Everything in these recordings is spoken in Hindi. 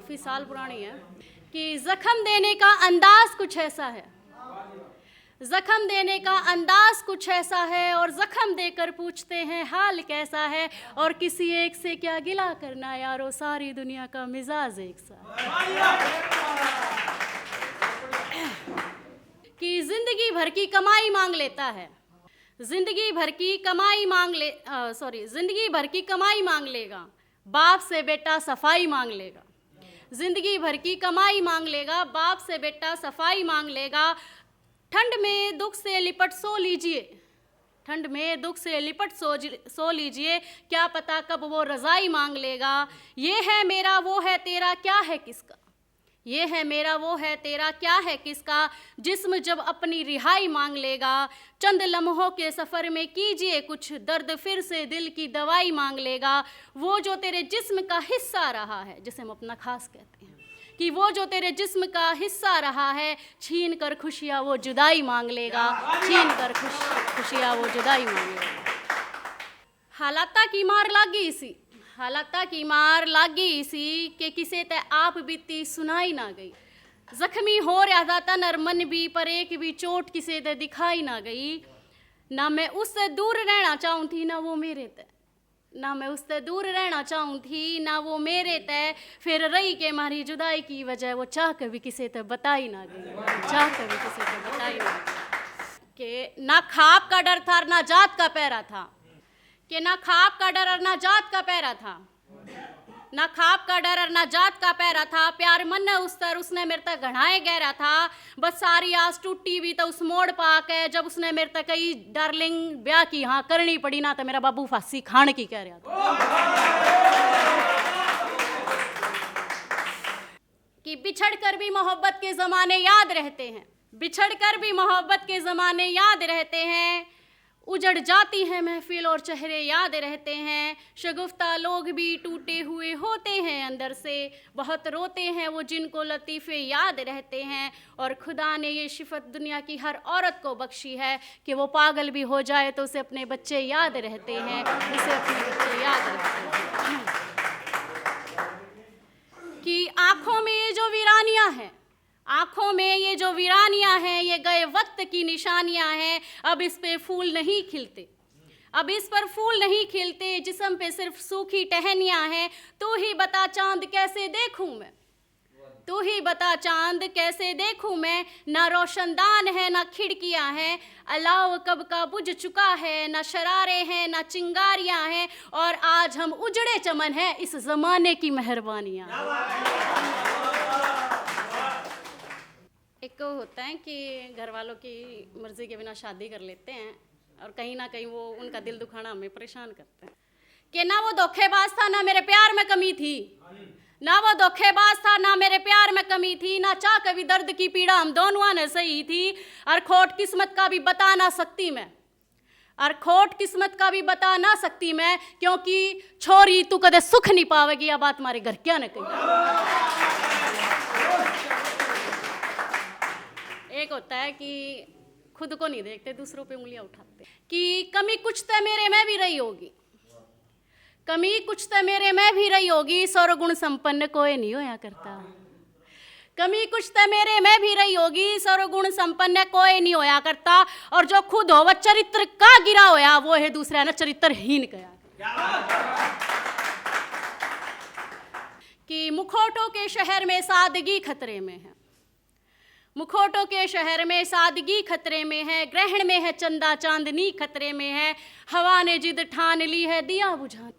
काफ़ी साल पुरानी है कि जख्म देने का अंदाज कुछ ऐसा है, जख्म देने का अंदाज कुछ ऐसा है, और जख्म देकर पूछते हैं हाल कैसा है, और किसी एक से क्या गिला करना यारो, सारी दुनिया का मिजाज एक सा कि जिंदगी भर की कमाई मांग लेता है, जिंदगी भर की कमाई जिंदगी भर की कमाई मांग लेगा, बाप से बेटा सफाई मांग लेगा, जिंदगी भर की कमाई मांग लेगा, बाप से बेटा सफाई मांग लेगा। ठंड में दुख से लिपट सो लीजिए, ठंड में दुख से लिपट सो लीजिए, क्या पता कब वो रज़ाई मांग लेगा। ये है मेरा वो है तेरा क्या है किसका, ये है मेरा वो है तेरा क्या है किसका, जिस्म जब अपनी रिहाई मांग लेगा। चंद लम्हों के सफ़र में कीजिए कुछ, दर्द फिर से दिल की दवाई मांग लेगा। वो जो तेरे जिस्म का हिस्सा रहा है, जिसे हम अपना खास कहते हैं, कि वो जो तेरे जिस्म का हिस्सा रहा है, छीन कर खुशियाँ वो जुदाई मांग लेगा, छीन कर खुशियाँ वो जुदाई मांग लेगा। हालाता की मार लागी इसी, हालाता की मार लागी इसी, के किसे ते आप बीती सुनाई ना गई। जख्मी हो रहा था तन और मन भी, पर एक भी चोट किसे ते दिखाई ना गई। ना मैं उससे दूर रहना चाहूँ थी, ना वो मेरे ते, ना मैं उससे दूर रहना चाहूँ थी, ना वो मेरे तय। फिर रही के मारी जुदाई की वजह, वो चाह कभी किसे ते बताई ना गई, चाह कभी किसे ते बताई ना गई। कि ना ख्वाब का डर था ना जात का पैरा था, कि ना ख्वाब का डर और ना जात का पैरा था, ना ख्वाब का डर और ना जात का पैरा था। प्यार मन उस तर उसने मेरे तक घड़ाए गहरा था, बस सारी आस टूटी भी तो उस मोड़ पाक है, जब उसने मेरे तक कही डार्लिंग ब्याह की हाँ करनी पड़ी ना, तो मेरा बाबू फांसी खान की कह रहा था। कि बिछड़ कर भी मोहब्बत के ज़माने याद रहते हैं, बिछड़ कर भी मोहब्बत के ज़माने याद रहते हैं। उजड़ जाती है महफिल और चेहरे याद रहते हैं, शगुफ्ता लोग भी टूटे हुए होते हैं अंदर से, बहुत रोते हैं वो जिनको लतीफ़े याद रहते हैं। और खुदा ने ये सिफत दुनिया की हर औरत को बख्शी है कि वो पागल भी हो जाए तो उसे अपने बच्चे याद रहते हैं, उसे अपने बच्चे याद रहते हैं। कि आँखों में ये जो वीरानियाँ हैं, आँखों में ये जो वीरानियाँ हैं, ये गए वक्त की निशानियाँ हैं। अब इस पे फूल नहीं खिलते, अब इस पर फूल नहीं खिलते, जिस्म पे सिर्फ सूखी टहनियाँ हैं। तू ही बता चांद कैसे देखूं मैं, तू ही बता चांद कैसे देखूं मैं, ना रोशनदान है ना खिड़कियाँ हैं, अलाव कब का बुझ चुका है, ना शरारे हैं ना चिंगारियाँ हैं, और आज हम उजड़े चमन हैं, इस ज़माने की मेहरबानियाँ। एक होता है कि घर वालों की मर्ज़ी के बिना शादी कर लेते हैं, और कहीं ना कहीं वो उनका दिल दुखाना हमें परेशान करते हैं। कि ना वो धोखेबाज था ना मेरे प्यार में कमी थी, ना वो धोखेबाज था ना मेरे प्यार में कमी थी, ना चाह कभी दर्द की पीड़ा हम दोनों ने सही थी। और खोट किस्मत का भी बता ना सकती मैं, और खोट किस्मत का भी बता ना सकती मैं, क्योंकि छोरी तू कदे सुख नहीं पावेगी, यह बात हमारे घर क्या न कही। एक होता है कि खुद को नहीं देखते, दूसरों पे उंगलियां उठाते, कि कमी कुछ तो मेरे में भी रही होगी, कमी कुछ तो मेरे में भी रही होगी, सर्वगुण संपन्न कोई नहीं होया करता। कमी कुछ तो मेरे में भी रही होगी, सर्वगुण संपन्न कोई नहीं होया करता, और जो खुद हो वह चरित्र का गिरा होया, वो है दूसरा ना चरित्रहीन कया। कि मुखौटों के शहर में सादगी खतरे में है, मुखौटों के शहर में सादगी खतरे में है, ग्रहण में है चंदा चांदनी खतरे में है। हवा ने जिद ठान ली है दिया बुझाने,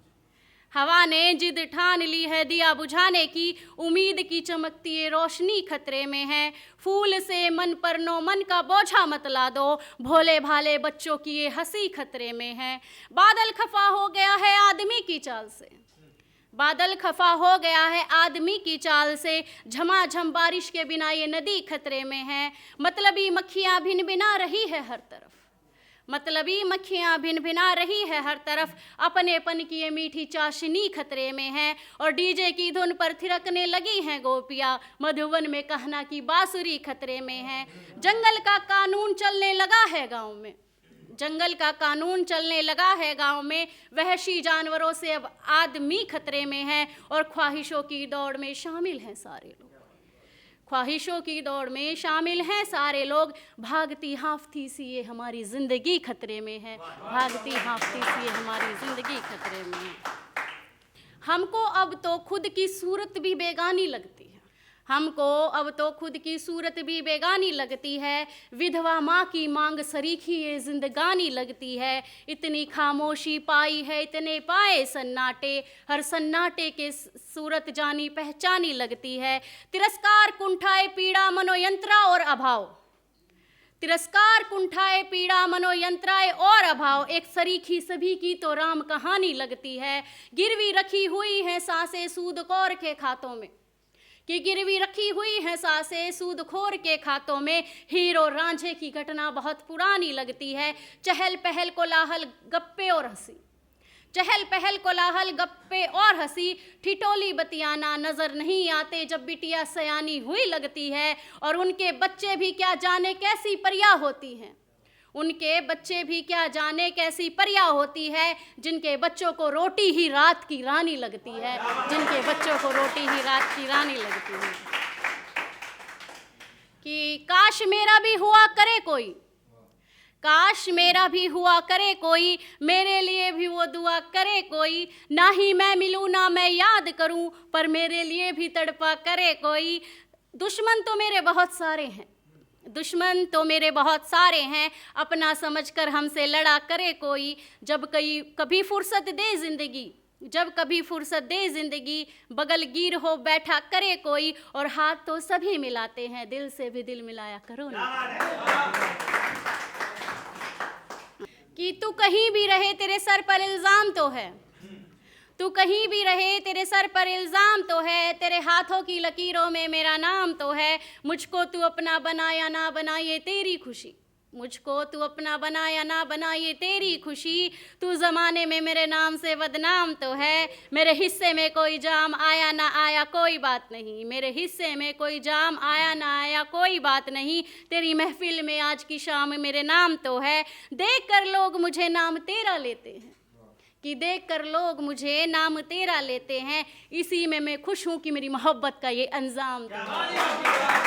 हवा ने जिद ठान ली है दिया बुझाने की, उम्मीद की चमकती ये रोशनी खतरे में है। फूल से मन पर नो मन का बोझा मत ला दो, भोले भाले बच्चों की ये हंसी खतरे में है। बादल खफा हो गया है आदमी की चाल से, बादल खफा हो गया है आदमी की चाल से, झमाझम बारिश के बिना ये नदी खतरे में है। मतलबी मक्खियाँ भिन भिना रही है हर तरफ, मतलबी मक्खियाँ भिन भिना रही है हर तरफ, अपनेपन की ये मीठी चाशनी खतरे में है। और डीजे की धुन पर थिरकने लगी हैं गोपियाँ, मधुवन में कहना की बांसुरी खतरे में है। जंगल का कानून चलने लगा है गाँव में, जंगल का कानून चलने लगा है गांव में, वहशी जानवरों से अब आदमी खतरे में है, और ख्वाहिशों की दौड़ में शामिल हैं सारे लोग। ख्वाहिशों की दौड़ में शामिल हैं सारे लोग, भागती हाफती सी ये हमारी ज़िंदगी खतरे में है, भागती हाफती सी ये हमारी ज़िंदगी खतरे में है। हमको अब तो खुद की सूरत भी बेगानी लगती है, हमको अब तो खुद की सूरत भी बेगानी लगती है, विधवा माँ की मांग सरीखी ये जिंदगानी लगती है। इतनी खामोशी पाई है इतने पाए सन्नाटे, हर सन्नाटे के सूरत जानी पहचानी लगती है। तिरस्कार कुंठाए पीड़ा मनोयंत्रा और अभाव, तिरस्कार कुंठाए पीड़ा मनोयंत्राए और अभाव, एक सरीखी सभी की तो राम कहानी लगती है। गिरवी रखी हुई है सांसें सूदखोर के खातों में, कि गिरवी रखी हुई है सांसें सूदखोर के खातों में, हीर और रांझे की घटना बहुत पुरानी लगती है। चहल पहल कोलाहल गप्पे और हंसी, चहल पहल कोलाहल गप्पे और हंसी, ठिठोली बतियाना नजर नहीं आते जब बिटिया सयानी हुई लगती है। और उनके बच्चे भी क्या जाने कैसी परिया होती हैं, उनके बच्चे भी क्या जाने कैसी परिया होती है, जिनके बच्चों को रोटी ही रात की रानी लगती है, जिनके बच्चों को रोटी ही रात की रानी लगती है। कि काश मेरा भी हुआ करे कोई, काश मेरा भी हुआ करे कोई, मेरे लिए भी वो दुआ करे कोई, ना ही मैं मिलूँ ना मैं याद करूँ, पर मेरे लिए भी तड़पा करे कोई। दुश्मन तो मेरे बहुत सारे हैं, दुश्मन तो मेरे बहुत सारे हैं, अपना समझकर हमसे लड़ा करे कोई। जब कभी फुर्सत दे ज़िंदगी, जब कभी फुर्सत दे ज़िंदगी, बगलगीर हो बैठा करे कोई, और हाथ तो सभी मिलाते हैं, दिल से भी दिल मिलाया करो ना। कि तू कहीं भी रहे तेरे सर पर इल्ज़ाम तो है, तू कहीं भी रहे तेरे सर पर इल्ज़ाम तो है, तेरे हाथों की लकीरों में मेरा नाम तो है। मुझको तू अपना बना या ना बना ये तेरी खुशी, मुझको तू अपना बना या ना बना ये तेरी खुशी, तू ज़माने में मेरे नाम से बदनाम तो है। मेरे हिस्से में कोई जाम आया ना आया कोई बात नहीं, मेरे हिस्से में कोई जाम आया ना आया कोई बात नहीं, तेरी महफिल में आज की शाम मेरे नाम तो है। देख कर लोग मुझे नाम तेरा लेते हैं, कि देख कर लोग मुझे नाम तेरा लेते हैं, इसी में मैं खुश हूँ कि मेरी मोहब्बत का ये अंजाम था।